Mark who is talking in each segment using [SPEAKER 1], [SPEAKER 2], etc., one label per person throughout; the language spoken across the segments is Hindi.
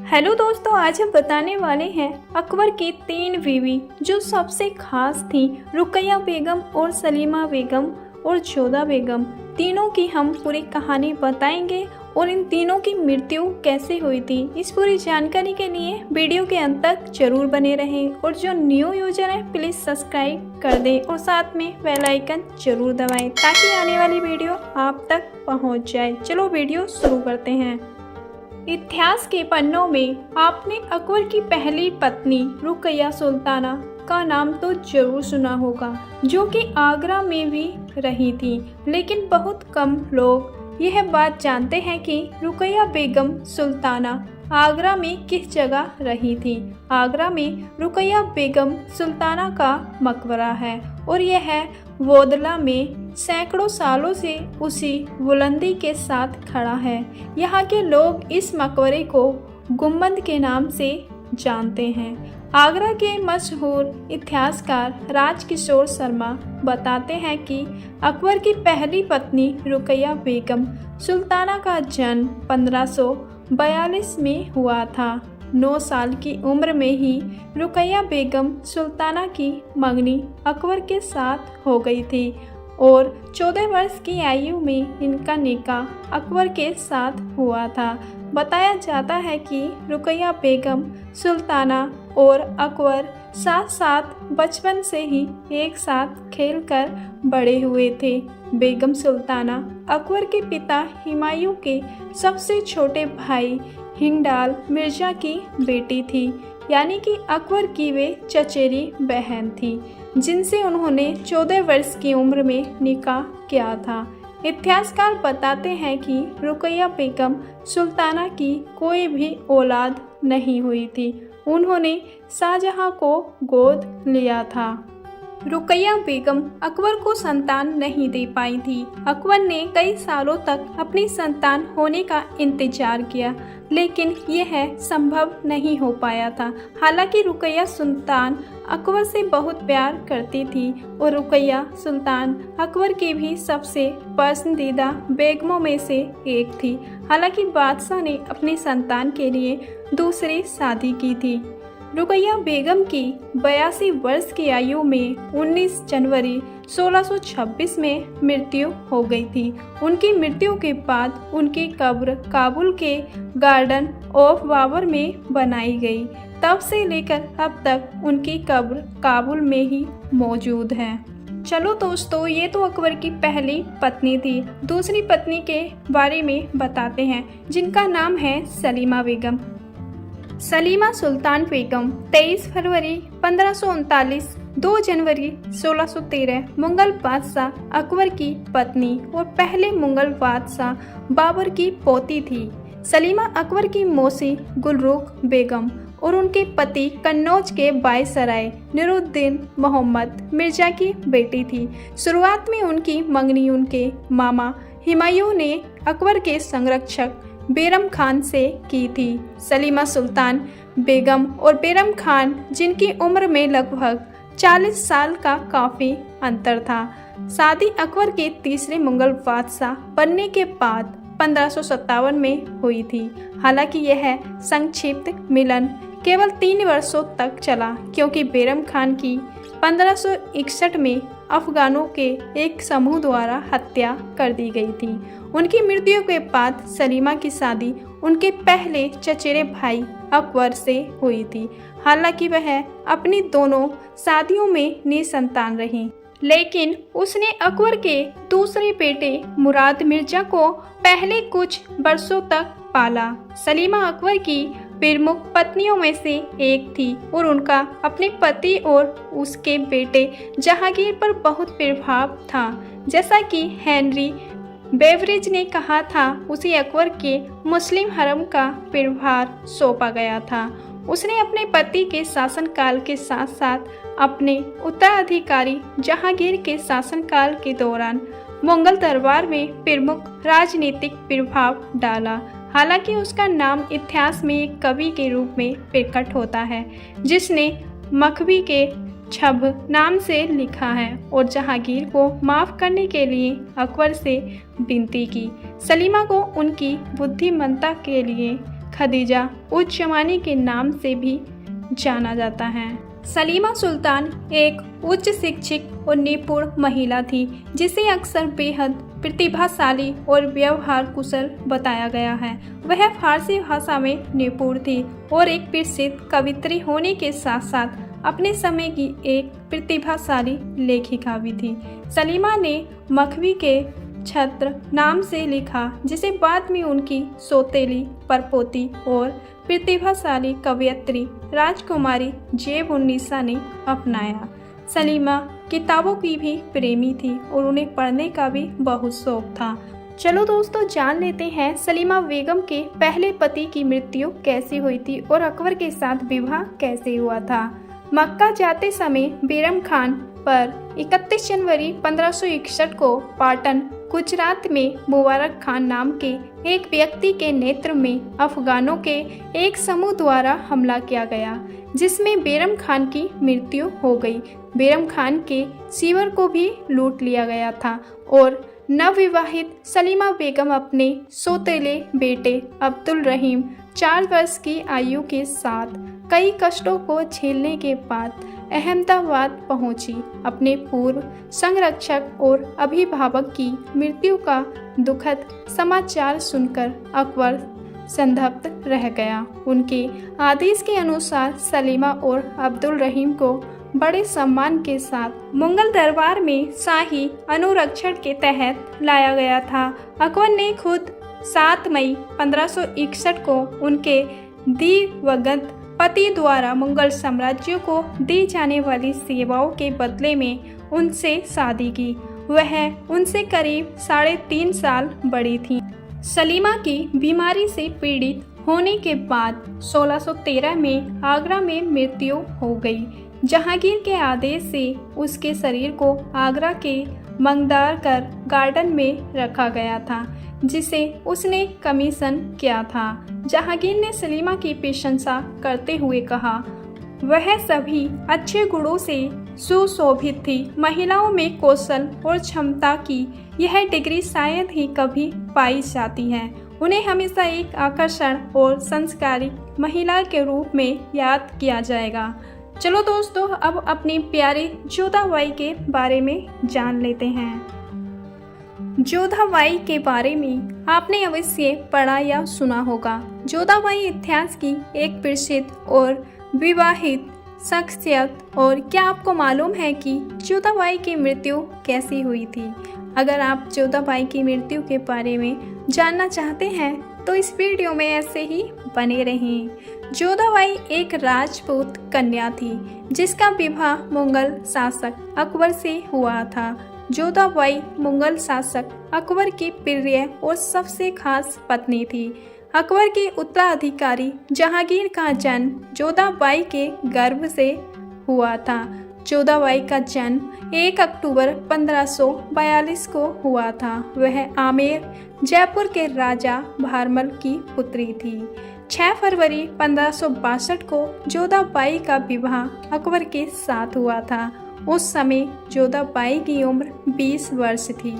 [SPEAKER 1] हेलो दोस्तों, आज हम बताने वाले हैं अकबर की 3 बीवी जो सबसे खास थी। रुकैया बेगम और सलीमा बेगम और जोधा बेगम, तीनों की हम पूरी कहानी बताएंगे और इन तीनों की मृत्यु कैसे हुई थी। इस पूरी जानकारी के लिए वीडियो के अंत तक जरूर बने रहें और जो न्यू यूजर है प्लीज सब्सक्राइब कर दें और साथ में बेल आइकन जरूर दबाएं ताकि आने वाली वीडियो आप तक पहुंच जाए। चलो वीडियो शुरू करते हैं। इतिहास के पन्नों में आपने अकबर की पहली पत्नी रुकैया सुल्ताना का नाम तो जरूर सुना होगा, जो कि आगरा में भी रही थी। लेकिन बहुत कम लोग यह बात जानते हैं कि रुकैया बेगम सुल्ताना आगरा में किस जगह रही थी। आगरा में रुकैया बेगम सुल्ताना का मकबरा है और यह वोदला में सैकड़ों सालों से उसी बुलंदी के साथ खड़ा है। यहाँ के लोग इस मकबरे को गुम्बद के नाम से जानते हैं। आगरा के मशहूर इतिहासकार राजकिशोर शर्मा बताते हैं कि अकबर की पहली पत्नी रुकैया बेगम सुल्ताना का जन्म 1542 में हुआ था। 9 साल की उम्र में ही रुकैया बेगम सुल्ताना की मंगनी अकबर के साथ हो गई थी और 14 वर्ष की आयु में इनका निकाह अकबर के साथ हुआ था। बताया जाता है कि रुकैया बेगम सुल्ताना और अकबर साथ साथ बचपन से ही एक साथ खेलकर बड़े हुए थे। बेगम सुल्ताना अकबर के पिता हुमायूं के सबसे छोटे भाई हिंगडाल मिर्जा की बेटी थी, यानी कि अकबर की वे चचेरी बहन थी, जिनसे उन्होंने 14 वर्ष की उम्र में निकाह किया था। इतिहासकार बताते हैं कि रुकैया बेगम सुल्ताना की कोई भी औलाद नहीं हुई थी। उन्होंने शाहजहां को गोद लिया था। रुकैया बेगम अकबर को संतान नहीं दे पाई थी। अकबर ने कई सालों तक अपनी संतान होने का इंतजार किया, लेकिन यह संभव नहीं हो पाया था। हालांकि रुकैया सुल्तान अकबर से बहुत प्यार करती थी और रुकैया सुल्तान अकबर की भी सबसे पसंदीदा बेगमों में से एक थी। हालांकि बादशाह ने अपनी संतान के लिए दूसरी शादी की थी। रुकैया बेगम की 82 वर्ष की आयु में 19 जनवरी 1626 में मृत्यु हो गई थी। उनकी मृत्यु के बाद उनकी कब्र काबुल के गार्डन ऑफ बाबर में बनाई गई। तब से लेकर अब तक उनकी कब्र काबुल में ही मौजूद है। चलो दोस्तों, ये तो अकबर की पहली पत्नी थी। दूसरी पत्नी के बारे में बताते हैं, जिनका नाम है सलीमा बेगम। सलीमा सुल्तान बेगम 23 फरवरी 1539, 2 जनवरी 1613 मुगल बादशाह अकबर की पत्नी और पहले मुगल बादशाह बाबर की पोती थी। सलीमा अकबर की मौसी गुलरुख बेगम और उनके पति कन्नौज के वायसराय नूरुद्दीन मोहम्मद मिर्जा की बेटी थी। शुरुआत में उनकी मंगनी उनके मामा हुमायूं ने अकबर के संरक्षक बैरम खान से की थी। सलीमा सुल्तान बेगम और बैरम खान, जिनकी उम्र में लगभग 40 साल का काफी अंतर था, शादी अकबर के तीसरे मुगल बादशाह बनने के बाद 1557 में हुई थी। हालांकि यह संक्षिप्त मिलन केवल 3 वर्षों तक चला, क्योंकि बैरम खान की 1561 में अफगानों के एक समूह द्वारा हत्या कर दी गई थी। उनकी मृत्यु के बाद सलीमा की शादी उनके पहले चचेरे भाई अकबर से हुई थी। हालांकि वह अपनी दोनों शादियों में निसंतान रही, लेकिन उसने अकबर के दूसरे बेटे मुराद मिर्जा को पहले कुछ वर्षों तक पाला। सलीमा अकबर की प्रमुख पत्नियों में से एक थी और उनका अपने पति और उसके बेटे जहांगीर पर बहुत प्रभाव था। जैसा कि हेनरी बेवरेज ने कहा था, उसे अकबर के मुस्लिम हरम का प्रभार सौंपा गया था। उसने अपने पति के शासनकाल के साथ साथ अपने उत्तराधिकारी जहांगीर के शासनकाल के दौरान मुगल दरबार में प्रमुख राजनीतिक प्रभाव डाला। हालांकि उसका नाम इतिहास में एक कवि के रूप में प्रकट होता है, जिसने मखबी के छब नाम से लिखा है और जहांगीर को माफ करने के लिए अकबर से विनती की। सलीमा को उनकी बुद्धिमत्ता के लिए खदीजा उज जमानी के नाम से भी जाना जाता है। सलीमा सुल्तान एक उच्च शिक्षित और निपुण महिला थी, जिसे अक्सर बेहद प्रतिभाशाली और व्यवहार कुशल बताया गया है। वह फारसी भाषा में निपुण थी और एक प्रसिद्ध कवित्री होने के साथ साथ अपने समय की एक प्रतिभाशाली लेखिका भी थी। सलीमा ने मखवी के छत्र नाम से लिखा, जिसे बाद में उनकी सौतेली परपोती और प्रतिभाशाली कवयित्री राजकुमारी जेब-उन-निसा ने अपनाया। सलीमा किताबों की भी प्रेमी थी और उन्हें पढ़ने का भी बहुत शौक था। चलो दोस्तों, जान लेते हैं सलीमा बेगम के पहले पति की मृत्यु कैसे हुई थी और अकबर के साथ विवाह कैसे हुआ था। मक्का जाते समय बैरम खान पर 31 जनवरी 1561 को पाटन गुजरात में मुबारक खान नाम के एक व्यक्ति के नेतृत्व में अफगानों के एक समूह द्वारा हमला किया गया, जिसमें बैरम खान की मृत्यु हो गई। बैरम खान के सीवर को भी लूट लिया गया था और नवविवाहित सलीमा बेगम अपने सौतेले बेटे अब्दुल रहीम 4 वर्ष की आयु के साथ कई कष्टों को झेलने के बाद अहमदाबाद पहुंची। अपने पूर्व संरक्षक और अभिभावक की मृत्यु का दुखद समाचार सुनकर अकबर संतप्त रह गया। उनके आदेश के अनुसार सलीमा और अब्दुल रहीम को बड़े सम्मान के साथ मुगल दरबार में शाही अनुरक्षण के तहत लाया गया था। अकबर ने खुद 7 मई 1561 को उनके दिवंगत पति द्वारा मुगल साम्राज्य को दी जाने वाली सेवाओं के बदले में उनसे शादी की। वह उनसे करीब 3.5 साल बड़ी थी। सलीमा की बीमारी से पीड़ित होने के बाद 1613 में आगरा में मृत्यु हो गई। जहांगीर के आदेश से उसके शरीर को आगरा के मंगदारकर गार्डन में रखा गया था, जिसे उसने कमीशन किया था। जहांगीर ने सलीमा की प्रशंसा करते हुए कहा, वह सभी अच्छे गुणों से सुशोभित थी। महिलाओं में कौशल और क्षमता की यह डिग्री शायद ही कभी पाई जाती है। उन्हें हमेशा एक आकर्षण और संस्कारी महिला के रूप में याद किया जाएगा। चलो दोस्तों, अब अपनी प्यारी जोधाबाई के बारे में जान लेते हैं। जोधाबाई के बारे में आपने अवश्य पढ़ा या सुना होगा। जोधाबाई इतिहास की एक प्रसिद्ध और विवाहित शख्सियत। और क्या आपको मालूम है कि जोधाबाई की मृत्यु कैसी हुई थी? अगर आप जोधाबाई की मृत्यु के बारे में जानना चाहते हैं तो इस वीडियो में ऐसे ही बने रहें। जोधाबाई एक राजपूत कन्या थी, जिसका विवाह मुगल शासक अकबर से हुआ था। जोधाबाई मुगल शासक अकबर की प्रिय और सबसे खास पत्नी थी। अकबर के उत्तराधिकारी जहांगीर का जन्म जोधाबाई के गर्भ से हुआ था। जोधाबाई का जन्म 1 अक्टूबर 1542 को हुआ था। वह आमेर जयपुर के राजा भारमल की पुत्री थी। 6 फरवरी 1562 को जोधाबाई का विवाह अकबर के साथ हुआ था। उस समय जोधाबाई की उम्र 20 वर्ष थी।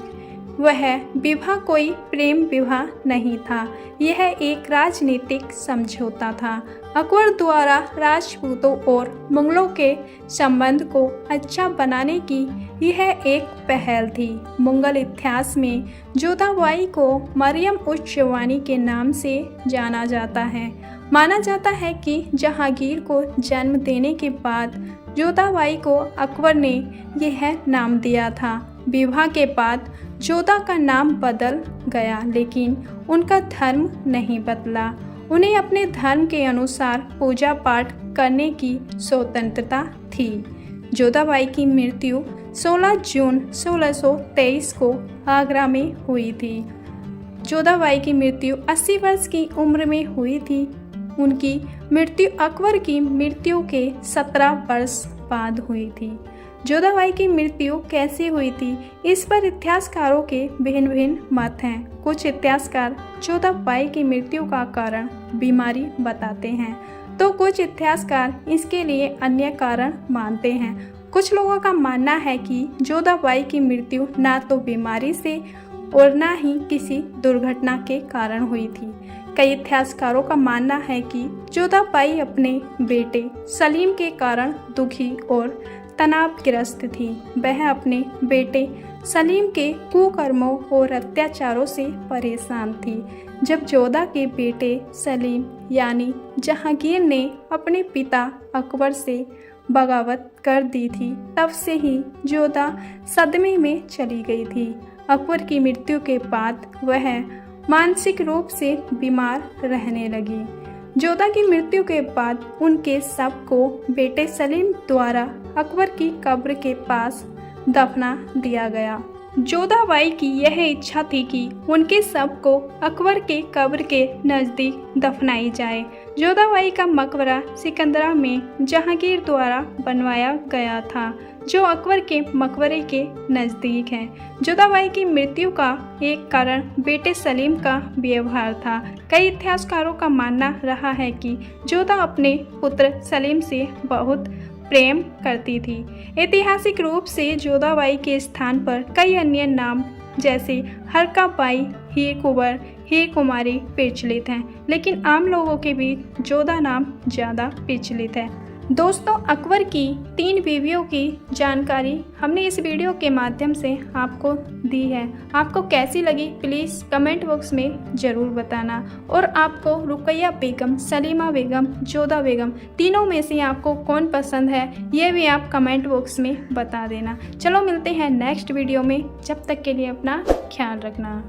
[SPEAKER 1] वह विवाह कोई प्रेम विवाह नहीं था, यह एक राजनीतिक समझौता था। अकबर द्वारा राजपूतों और मुगलों के संबंध को अच्छा बनाने की यह एक पहल थी। मुगल इतिहास में जोधाबाई को मरियम उज जमानी के नाम से जाना जाता है। माना जाता है कि जहांगीर को जन्म देने के बाद जोधाबाई को अकबर ने यह नाम दिया था। विवाह के बाद जोधा का नाम बदल गया, लेकिन उनका धर्म नहीं बदला। उन्हें अपने धर्म के अनुसार पूजा पाठ करने की स्वतंत्रता थी। जोधाबाई की मृत्यु 16 जून 1623 को आगरा में हुई थी। जोधाबाई की मृत्यु 80 वर्ष की उम्र में हुई थी। उनकी मृत्यु अकबर की मृत्यु के 17 वर्ष बाद हुई थी। जोधाबाई की मृत्यु कैसे हुई थी, इस पर इतिहासकारों के भिन्न भिन्न मत हैं। कुछ इतिहासकार जोधाबाई की मृत्यु का कारण बीमारी बताते हैं, तो कुछ इतिहासकार इसके लिए अन्य कारण मानते हैं। कुछ लोगों का मानना है कि जोधाबाई की मृत्यु ना तो बीमारी से और ना ही किसी दुर्घटना के कारण हुई थी। कई इतिहासकारों का मानना है कि जोधाबाई अपने बेटे सलीम के कारण दुखी और तनावग्रस्त थी। वह अपने बेटे सलीम के कुकर्मों और अत्याचारों से परेशान थी। जब जोधा के बेटे सलीम यानी जहांगीर ने अपने पिता अकबर से बगावत कर दी थी, तब से ही जोधा सदमे में चली गई थी। अकबर की मृत्यु के बाद वह मानसिक रूप से बीमार रहने लगी। जोधा की मृत्यु के बाद उनके शव को बेटे सलीम द्वारा अकबर की कब्र के पास दफना दिया गया। जोधाबाई की यह इच्छा थी कि उनके शव को अकबर के कब्र के नज़दीक दफनाई जाए। जोधाबाई का मकबरा सिकंदरा में जहांगीर द्वारा बनवाया गया था, जो अकबर के मकबरे के नज़दीक है। जोधाबाई की मृत्यु का एक कारण बेटे सलीम का व्यवहार था। कई इतिहासकारों का मानना रहा है कि जोधा अपने पुत्र सलीम से बहुत प्रेम करती थी। ऐतिहासिक रूप से जोधाबाई के स्थान पर कई अन्य नाम जैसे हरकाबाई, हीर कुंवर, हीर कुमारी प्रचलित हैं, लेकिन आम लोगों के बीच जोधा नाम ज़्यादा प्रचलित है। दोस्तों, अकबर की 3 बीवियों की जानकारी हमने इस वीडियो के माध्यम से आपको दी है। आपको कैसी लगी प्लीज़ कमेंट बॉक्स में ज़रूर बताना। और आपको रुकैया बेगम, सलीमा बेगम, जोधा बेगम तीनों में से आपको कौन पसंद है, ये भी आप कमेंट बॉक्स में बता देना। चलो मिलते हैं नेक्स्ट वीडियो में, जब तक के लिए अपना ख्याल रखना।